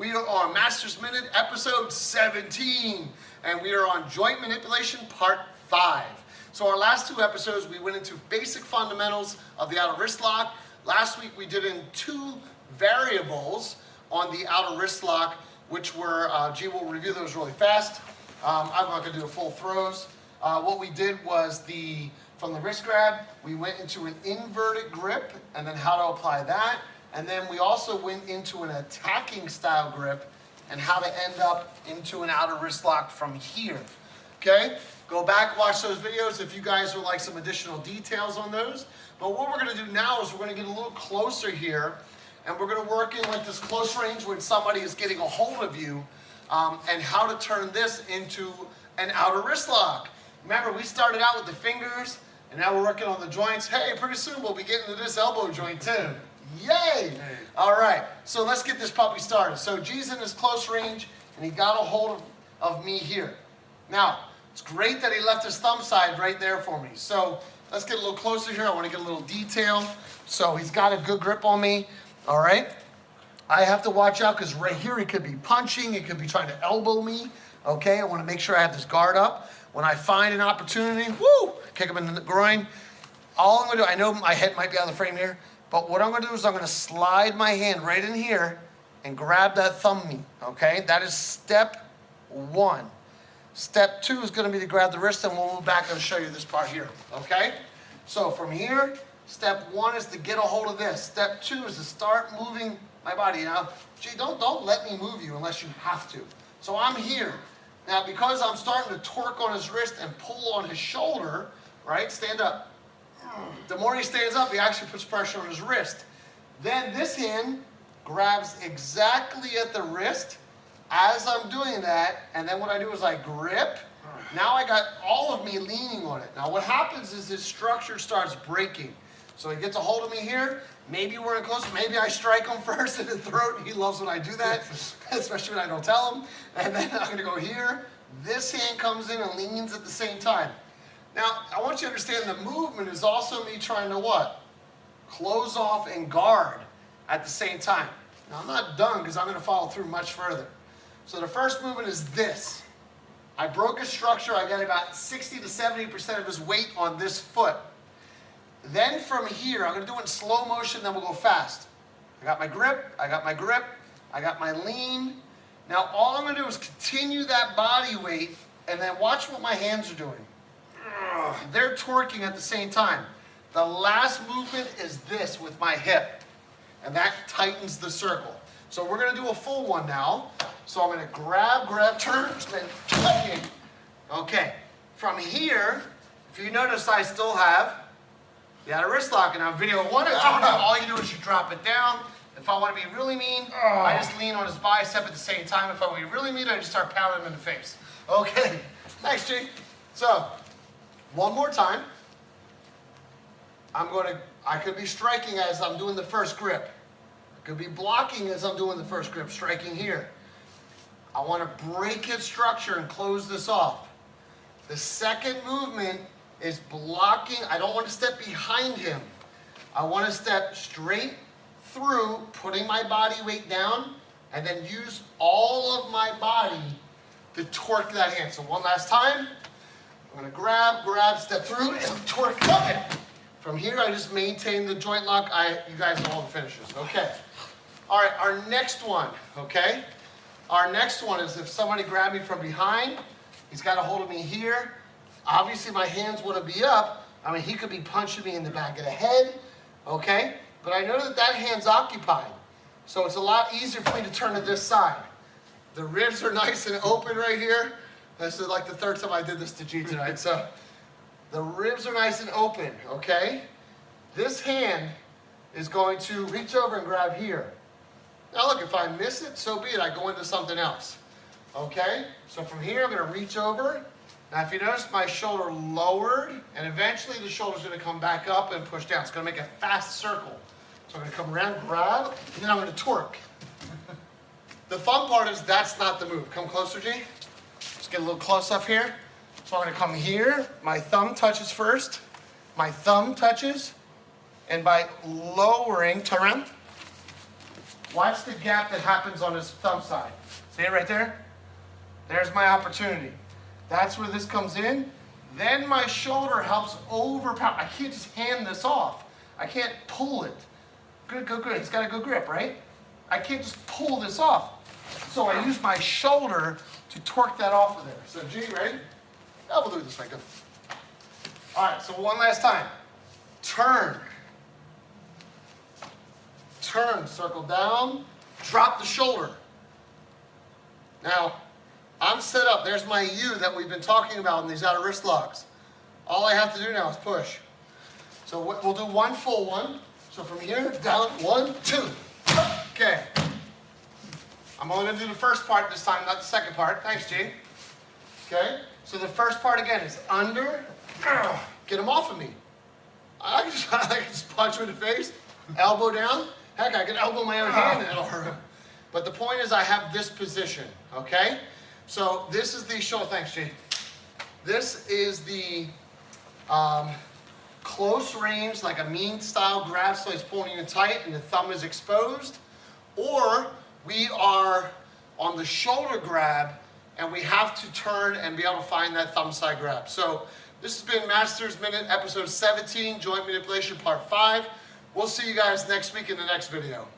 We are on Master's Minute, episode 17, and we are on joint manipulation, part 5. So our last 2 episodes, we went into basic fundamentals of the outer wrist lock. Last week, we did in 2 variables on the outer wrist lock, which were, G will review those really fast. I'm not gonna do the full throws. What we did was from the wrist grab, we went into an inverted grip and then how to apply that. And then we also went into an attacking style grip and how to end up into an outer wrist lock from here, okay? Go back, watch those videos if you guys would like some additional details on those. But what we're gonna do now is we're gonna get a little closer here and we're gonna work in like this close range when somebody is getting a hold of you and how to turn this into an outer wrist lock. Remember, we started out with the fingers and now we're working on the joints. Hey, pretty soon we'll be getting to this elbow joint too. Yay! All right, so let's get this puppy started. So G's in his close range, and he got a hold of me here. Now, it's great that he left his thumb side right there for me. So let's get a little closer here. I want to get a little detail. So he's got a good grip on me, all right? I have to watch out because right here he could be punching, he could be trying to elbow me, okay? I want to make sure I have this guard up. When I find an opportunity, woo, kick him in the groin. All I'm going to do, I know my head might be on the frame here, but what I'm going to do is I'm going to slide my hand right in here and grab that thumb meat, okay? That is step 1. Step 2 is going to be to grab the wrist, and we'll move back and show you this part here, okay? So from here, step 1 is to get a hold of this. Step 2 is to start moving my body. Now, gee, don't let me move you unless you have to. So I'm here. Now, because I'm starting to torque on his wrist and pull on his shoulder, right? Stand up. The more he stands up, he actually puts pressure on his wrist. Then this hand grabs exactly at the wrist as I'm doing that, and then what I do is I grip. Now I got all of me leaning on it. Now what happens is this structure starts breaking. So he gets a hold of me here. Maybe we're in close. Maybe I strike him first in the throat. He loves when I do that, especially when I don't tell him. And then I'm going to go here. This hand comes in and leans at the same time. Now, I want you to understand the movement is also me trying to what? Close off and guard at the same time. Now, I'm not done because I'm going to follow through much further. So the first movement is this. I broke a structure. I got about 60 to 70% of his weight on this foot. Then from here, I'm going to do it in slow motion, then we'll go fast. I got my grip, I got my grip, I got my lean. Now, all I'm going to do is continue that body weight and then watch what my hands are doing. They're torquing at the same time. The last movement is this with my hip, and that tightens the circle. So we're going to do a full one now. So I'm going to grab, turn, then tighten. Okay. From here, if you notice, I still have the outer wrist lock. And on video 1 or 2, all you do is you drop it down. If I want to be really mean, I just lean on his bicep at the same time. If I want to be really mean, I just start pounding him in the face. Okay. Thanks, G. So, one more time. I could be striking as I'm doing the first grip. I could be blocking as I'm doing the first grip, striking here. I want to break his structure and close this off. The second movement is blocking. I don't want to step behind him. I want to step straight through, putting my body weight down, and then use all of my body to torque that hand. So one last time. I'm going to grab, step through, and torque. Okay. From here, I just maintain the joint lock. You guys know all the finishes. Okay. All right, our next one, okay? Our next one is if somebody grabbed me from behind, he's got a hold of me here. Obviously, my hands want to be up. I mean, he could be punching me in the back of the head, okay? But I know that that hand's occupied. So it's a lot easier for me to turn to this side. The ribs are nice and open right here. This is like the 3rd time I did this to G tonight. So the ribs are nice and open, okay? This hand is going to reach over and grab here. Now look, if I miss it, so be it. I go into something else, okay? So from here, I'm going to reach over. Now if you notice, my shoulder lowered, and eventually the shoulder's going to come back up and push down. It's going to make a fast circle. So I'm going to come around, grab, and then I'm going to torque. The fun part is that's not the move. Come closer, G. Just get a little close up here. So I'm going to come here. My thumb touches first. My thumb touches. And by lowering, turn around. Watch the gap that happens on his thumb side. See it right there? There's my opportunity. That's where this comes in. Then my shoulder helps overpower. I can't just hand this off. I can't pull it. Good, good, good. He's got a good grip, right? I can't just pull this off. So I use my shoulder to torque that off of there. So G, ready? Now we'll do it this way, go. All right, so one last time. Turn. Turn, circle down, drop the shoulder. Now, I'm set up. There's my U that we've been talking about in these outer wrist locks. All I have to do now is push. So we'll do one full one. So from here, down, 1, 2. Okay. I'm only going to do the first part this time, not the second part. Thanks, G. Okay. So the first part again is under. Get him off of me. I can just punch him in the face. Elbow down. Heck, I can elbow my own hand and it'll hurt him. But the point is I have this position, okay? So this is the shoulder. Thanks, G. This is the close range, like a mean style grab, so he's pulling you tight and the thumb is exposed. Or we are on the shoulder grab and we have to turn and be able to find that thumb side grab. So this has been Masters Minute, episode 17, Joint Manipulation, part 5. We'll see you guys next week in the next video.